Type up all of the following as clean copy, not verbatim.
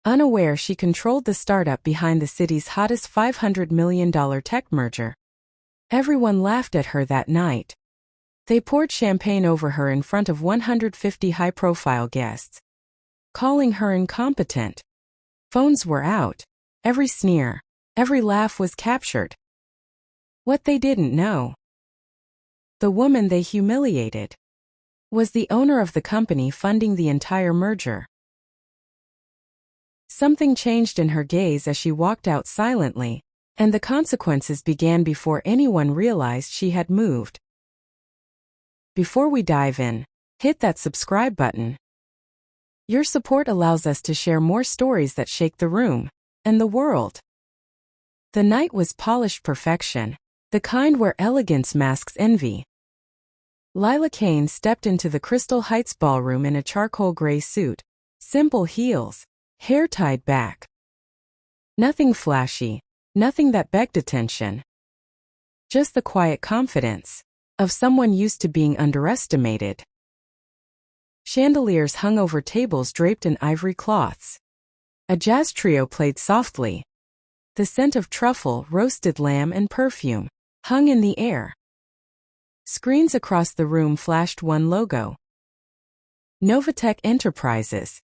unaware she controlled the startup behind the city's hottest $500 million tech merger. Everyone laughed at her that night. They poured champagne over her in front of 150 high-profile guests, calling her incompetent. Phones were out. Every sneer, every laugh was captured. What they didn't know, the woman they humiliated was the owner of the company funding the entire merger. Something changed in her gaze as she walked out silently, and the consequences began before anyone realized she had moved. Before we dive in, hit that subscribe button. Your support allows us to share more stories that shake the room and the world. The night was polished perfection, the kind where elegance masks envy. Lila Kane stepped into the Crystal Heights ballroom in a charcoal gray suit, simple heels, hair tied back. Nothing flashy, nothing that begged attention. Just the quiet confidence of someone used to being underestimated. Chandeliers hung over tables draped in ivory cloths. A jazz trio played softly. The scent of truffle, roasted lamb, and perfume hung in the air. Screens across the room flashed one logo: Novatech Enterprises.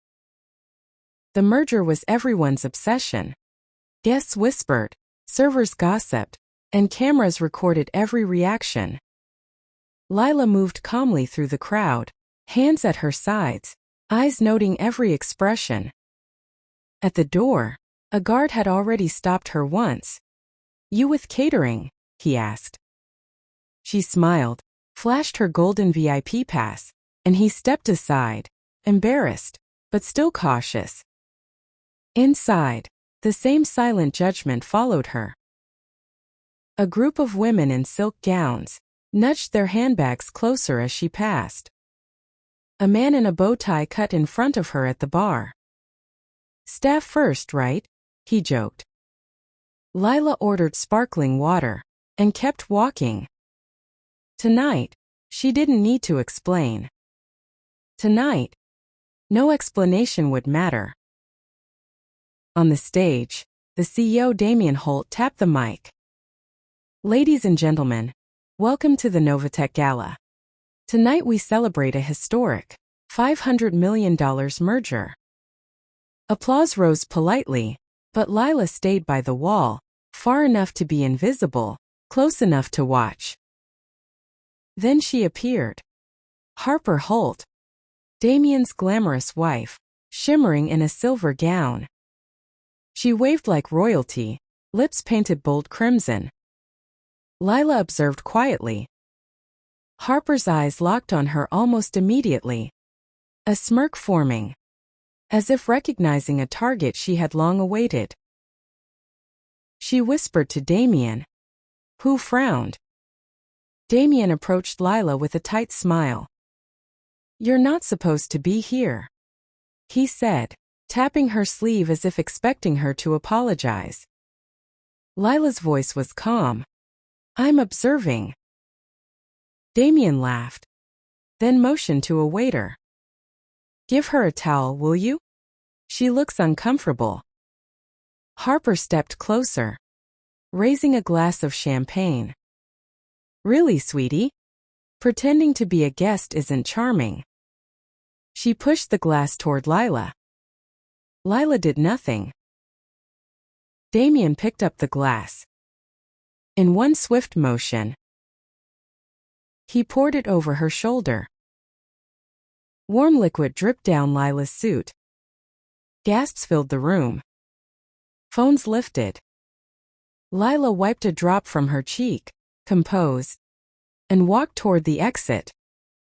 The merger was everyone's obsession. Guests whispered, servers gossiped, and cameras recorded every reaction. Lila moved calmly through the crowd, hands at her sides, eyes noting every expression. At the door, a guard had already stopped her once. "You with catering?" he asked. She smiled, flashed her golden VIP pass, and he stepped aside, embarrassed, but still cautious. Inside, the same silent judgment followed her. A group of women in silk gowns nudged their handbags closer as she passed. A man in a bow tie cut in front of her at the bar. "Staff first, right?" he joked. Lila ordered sparkling water and kept walking. Tonight, she didn't need to explain. Tonight, no explanation would matter. On the stage, the CEO Damien Holt tapped the mic. "Ladies and gentlemen, welcome to the Novatech Gala. Tonight we celebrate a historic $500 million merger." Applause rose politely, but Lila stayed by the wall, far enough to be invisible, close enough to watch. Then she appeared. Harper Holt, Damien's glamorous wife, shimmering in a silver gown. She waved like royalty, lips painted bold crimson. Lila observed quietly. Harper's eyes locked on her almost immediately, a smirk forming, as if recognizing a target she had long awaited. She whispered to Damien, who frowned. Damien approached Lila with a tight smile. "You're not supposed to be here," he said, tapping her sleeve as if expecting her to apologize. Lila's voice was calm. "I'm observing." Damien laughed, then motioned to a waiter. "Give her a towel, will you? She looks uncomfortable." Harper stepped closer, raising a glass of champagne. "Really, sweetie? Pretending to be a guest isn't charming." She pushed the glass toward Lila. Lila did nothing. Damien picked up the glass. In one swift motion, he poured it over her shoulder. Warm liquid dripped down Lila's suit. Gasps filled the room. Phones lifted. Lila wiped a drop from her cheek, composed, and walked toward the exit.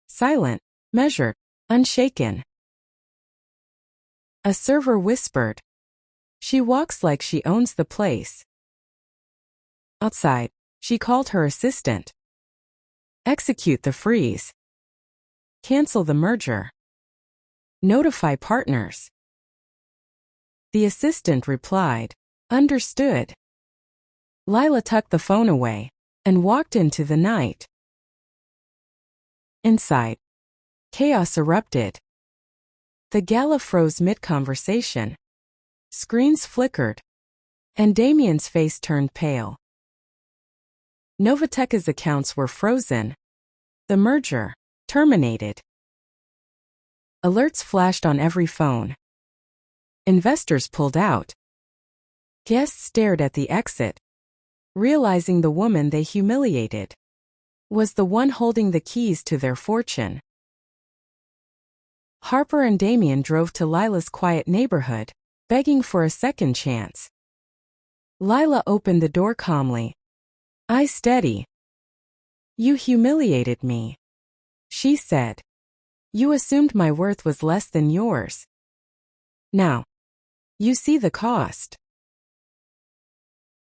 Silent, measured, unshaken. A server whispered, "She walks like she owns the place." Outside, she called her assistant. "Execute the freeze. Cancel the merger. Notify partners." The assistant replied, "Understood." Lila tucked the phone away and walked into the night. Inside, chaos erupted. The gala froze mid-conversation. Screens flickered, and Damien's face turned pale. Novoteka's accounts were frozen. The merger terminated. Alerts flashed on every phone. Investors pulled out. Guests stared at the exit, realizing the woman they humiliated was the one holding the keys to their fortune. Harper and Damien drove to Lila's quiet neighborhood, begging for a second chance. Lila opened the door calmly. "Eyes steady." "You humiliated me," she said. "You assumed my worth was less than yours. Now, you see the cost."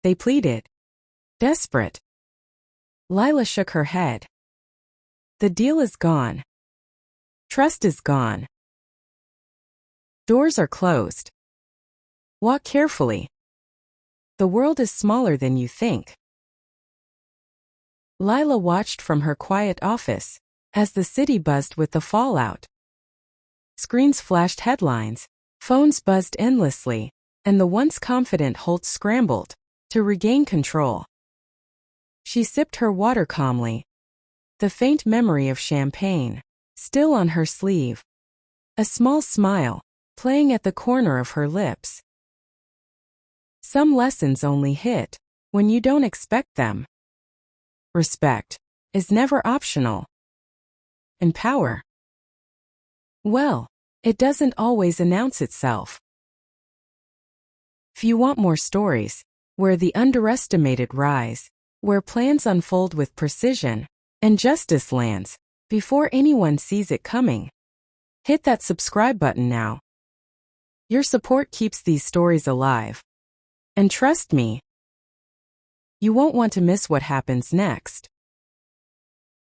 They pleaded, desperate. Lila shook her head. "The deal is gone. Trust is gone. Doors are closed. Walk carefully. The world is smaller than you think." Lila watched from her quiet office as the city buzzed with the fallout. Screens flashed headlines, phones buzzed endlessly, and the once confident Holt scrambled to regain control. She sipped her water calmly, the faint memory of champagne still on her sleeve, a small smile playing at the corner of her lips. Some lessons only hit when you don't expect them. Respect is never optional. And power, well, it doesn't always announce itself. If you want more stories where the underestimated rise, where plans unfold with precision, and justice lands before anyone sees it coming, hit that subscribe button now. Your support keeps these stories alive. And trust me, you won't want to miss what happens next.